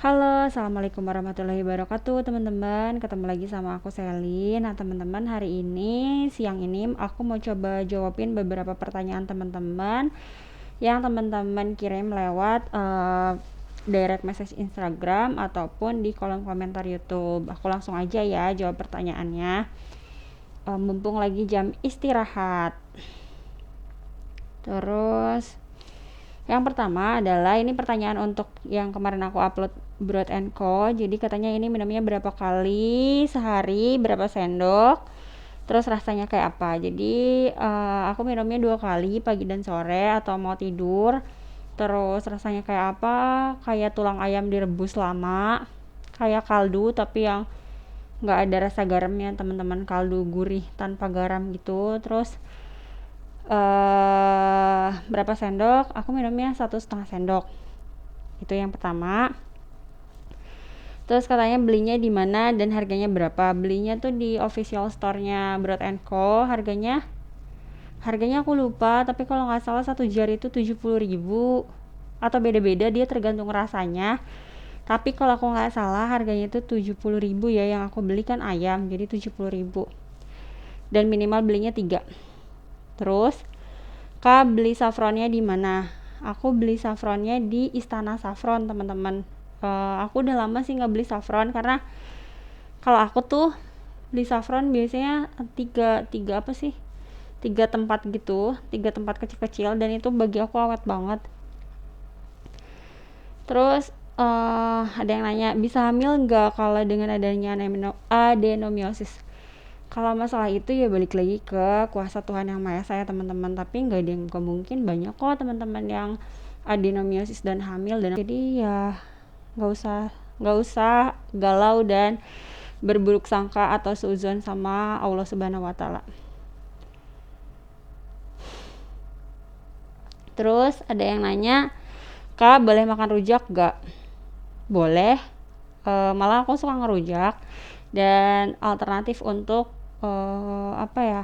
Halo, Assalamualaikum warahmatullahi wabarakatuh teman-teman. Ketemu lagi sama aku Sally. Nah teman-teman, hari ini siang ini aku mau coba jawabin beberapa pertanyaan teman-teman yang teman-teman kirim lewat direct message Instagram ataupun di kolom komentar YouTube. Aku langsung aja ya jawab pertanyaannya. Mumpung lagi jam istirahat. Terus yang pertama adalah ini pertanyaan untuk yang kemarin aku upload Broad and Co. Jadi katanya ini minumnya berapa kali sehari, berapa sendok, terus rasanya kayak apa. Jadi aku minumnya 2 kali, pagi dan sore atau mau tidur. Terus rasanya kayak apa? Kayak tulang ayam direbus lama, kayak kaldu tapi yang nggak ada rasa garamnya teman-teman, kaldu gurih tanpa garam gitu. Terus berapa sendok? Aku minumnya 1,5 sendok. Itu yang pertama. Terus katanya belinya di mana dan harganya berapa? Belinya tuh di official store-nya Broad and Co. Harganya aku lupa, tapi kalau nggak salah 1 jar itu 70.000 atau beda-beda, dia tergantung rasanya. Tapi kalau aku nggak salah harganya itu 70.000 ya, yang aku beli kan ayam, jadi 70.000. Dan minimal belinya 3. Terus Kak, beli saffronnya di mana? Aku beli saffronnya di Istana Saffron, teman-teman. Aku udah lama sih nggak beli saffron karena kalau aku tuh beli saffron biasanya tiga apa sih? 3 tempat gitu, 3 tempat kecil-kecil, dan itu bagi aku awet banget. Terus ada yang nanya, bisa hamil nggak kalau dengan adanya adenomiosis? Kalau masalah itu ya balik lagi ke kuasa Tuhan Yang Maha Esa ya teman-teman, tapi nggak ada yang gak mungkin, banyak kok teman-teman yang adenomiosis dan hamil. Dan jadi ya nggak usah galau dan berburuk sangka atau suudzon sama Allah Subhanahu Wa Taala. Terus ada yang nanya, Kak boleh makan rujak gak? Boleh, malah aku suka ngerujak. Dan alternatif untuk apa ya,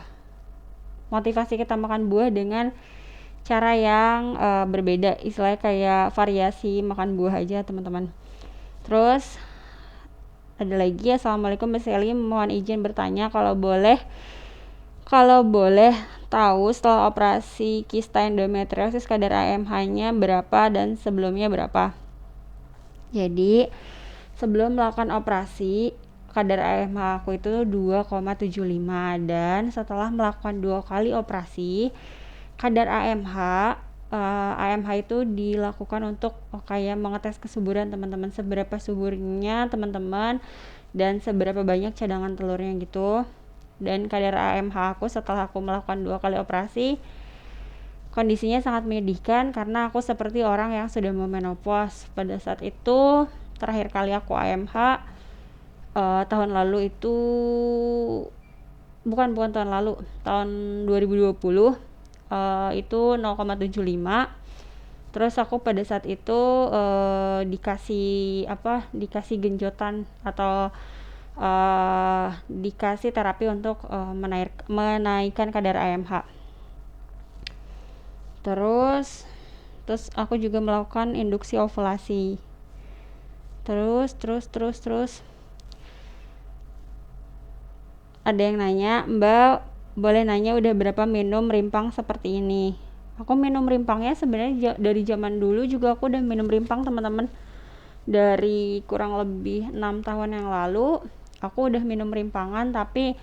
motivasi kita makan buah dengan cara yang berbeda, istilahnya kayak variasi makan buah aja teman-teman. Terus ada lagi, Assalamualaikum Mbak Sally, mohon izin bertanya kalau boleh tahu setelah operasi kista endometriosis kadar AMH-nya berapa dan sebelumnya berapa. Jadi sebelum melakukan operasi kadar AMH aku itu 2,75, dan setelah melakukan 2 kali operasi kadar AMH itu dilakukan untuk kayak mengetes kesuburan teman-teman, seberapa suburnya teman-teman dan seberapa banyak cadangan telurnya gitu. Dan kadar AMH aku setelah aku melakukan 2 kali operasi kondisinya sangat menyedihkan karena aku seperti orang yang sudah mau menopause. Pada saat itu terakhir kali aku AMH tahun lalu itu, bukan tahun lalu, tahun 2020, itu 0,75. Terus aku pada saat itu dikasih genjotan atau dikasih terapi untuk menaikkan kadar AMH. Terus aku juga melakukan induksi ovulasi. Terus ada yang nanya, Mbak boleh nanya udah berapa minum rimpang seperti ini? Aku minum rimpangnya sebenarnya dari zaman dulu juga aku udah minum rimpang teman-teman. Dari kurang lebih 6 tahun yang lalu aku udah minum rimpangan, tapi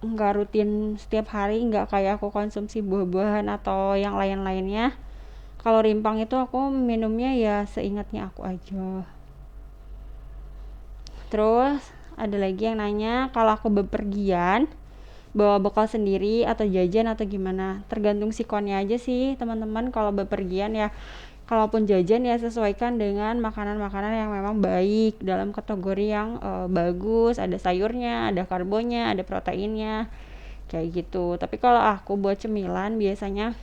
nggak rutin setiap hari, nggak kayak aku konsumsi buah-buahan atau yang lain-lainnya. Kalau rimpang itu aku minumnya ya seingatnya aku aja. Terus ada lagi yang nanya, kalau aku bepergian bawa bekal sendiri atau jajan atau gimana? Tergantung sikonnya aja sih teman-teman. Kalau bepergian ya, kalaupun jajan ya sesuaikan dengan makanan-makanan yang memang baik dalam kategori yang bagus, ada sayurnya, ada karbonnya, ada proteinnya, kayak gitu. Tapi kalau aku buat cemilan biasanya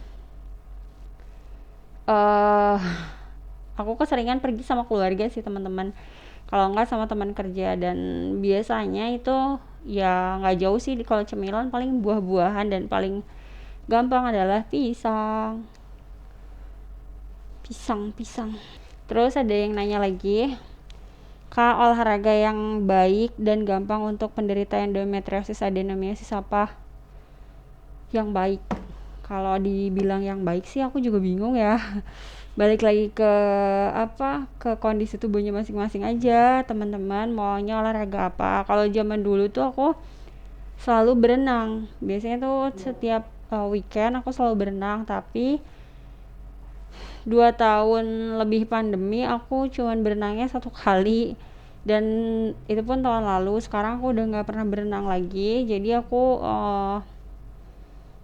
aku keseringan pergi sama keluarga sih teman-teman, kalau enggak sama teman kerja. Dan biasanya itu ya nggak jauh sih, kalau cemilan paling buah-buahan, dan paling gampang adalah pisang. Terus ada yang nanya lagi, Kak, olahraga yang baik dan gampang untuk penderita endometriosis adenomyosis apa? Yang baik. Kalau dibilang yang baik sih aku juga bingung ya. Balik lagi ke ke kondisi tubuhnya masing-masing aja, teman-teman maunya olahraga apa. Kalau zaman dulu tuh aku selalu berenang. Biasanya tuh setiap weekend aku selalu berenang, tapi 2 tahun lebih pandemi aku cuman berenangnya 1 kali, dan itu pun tahun lalu. Sekarang aku udah nggak pernah berenang lagi, jadi aku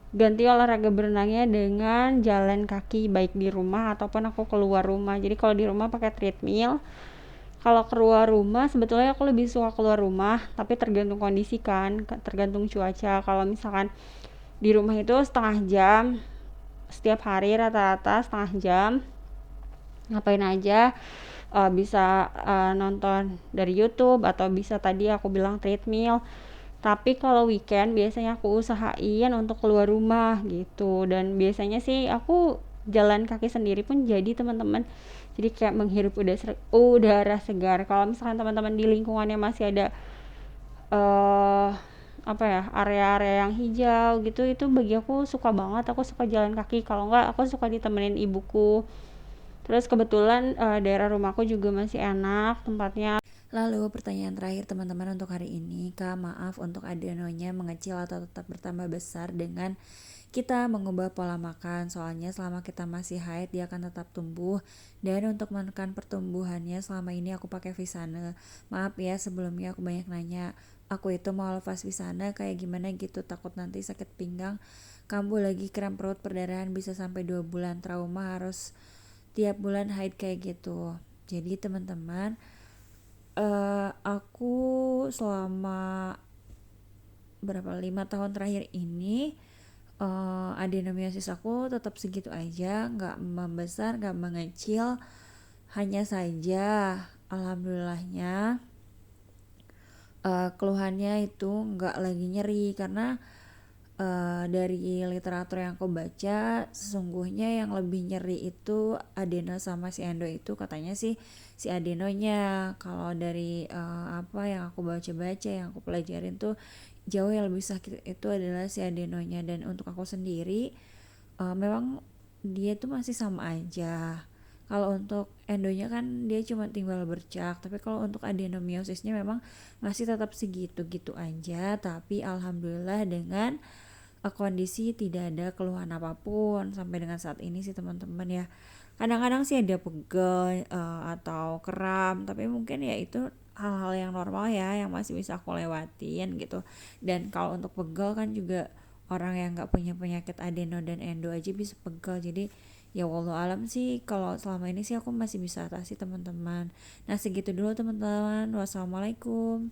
ganti olahraga berenangnya dengan jalan kaki, baik di rumah ataupun aku keluar rumah. Jadi kalau di rumah pakai treadmill, kalau keluar rumah sebetulnya aku lebih suka keluar rumah, tapi tergantung kondisi kan, tergantung cuaca. Kalau misalkan di rumah itu setengah jam setiap hari, rata-rata setengah jam, ngapain aja. Bisa nonton dari YouTube atau bisa tadi aku bilang treadmill. Tapi kalau weekend biasanya aku usahain untuk keluar rumah gitu, dan biasanya sih aku jalan kaki sendiri pun jadi, teman-teman. Jadi kayak menghirup udara segar. Kalau misalkan teman-teman di lingkungannya masih ada eh area-area yang hijau gitu, itu bagi aku suka banget. Aku suka jalan kaki, kalau enggak aku suka ditemenin ibuku. Terus kebetulan daerah rumahku juga masih enak tempatnya. Lalu pertanyaan terakhir teman-teman untuk hari ini, Kak, maaf untuk adenonya mengecil atau tetap bertambah besar dengan kita mengubah pola makan. Soalnya selama kita masih haid dia akan tetap tumbuh, dan untuk menekan pertumbuhannya selama ini aku pakai Visane. Maaf ya sebelumnya aku banyak nanya. Aku itu mau lepas Visane kayak gimana gitu, takut nanti sakit pinggang, kambuh lagi, kram perut, perdarahan bisa sampai 2 bulan, trauma harus tiap bulan haid kayak gitu. Jadi teman-teman, aku selama 5 tahun terakhir ini adenomyosis aku tetap segitu aja, nggak membesar, nggak mengecil. Hanya saja alhamdulillahnya keluhannya itu nggak lagi nyeri, karena dari literatur yang aku baca sesungguhnya yang lebih nyeri itu adeno sama si endo. Itu katanya sih si adenonya. Kalau dari apa yang aku baca-baca, yang aku pelajarin tuh jauh yang lebih sakit itu adalah si adenonya. Dan untuk aku sendiri memang dia tuh masih sama aja. Kalau untuk endonya kan dia cuma tinggal bercak, tapi kalau untuk adenomiosisnya memang masih tetap segitu-gitu aja. Tapi alhamdulillah dengan kondisi tidak ada keluhan apapun sampai dengan saat ini sih teman-teman ya. Kadang-kadang sih ada pegel atau kram, tapi mungkin ya itu hal-hal yang normal ya, yang masih bisa aku lewatin gitu. Dan kalau untuk pegel kan juga orang yang nggak punya penyakit adeno dan endo aja bisa pegel. Jadi ya wallahu alam sih, kalau selama ini sih aku masih bisa atasi teman-teman. Nah segitu dulu teman-teman, wassalamualaikum.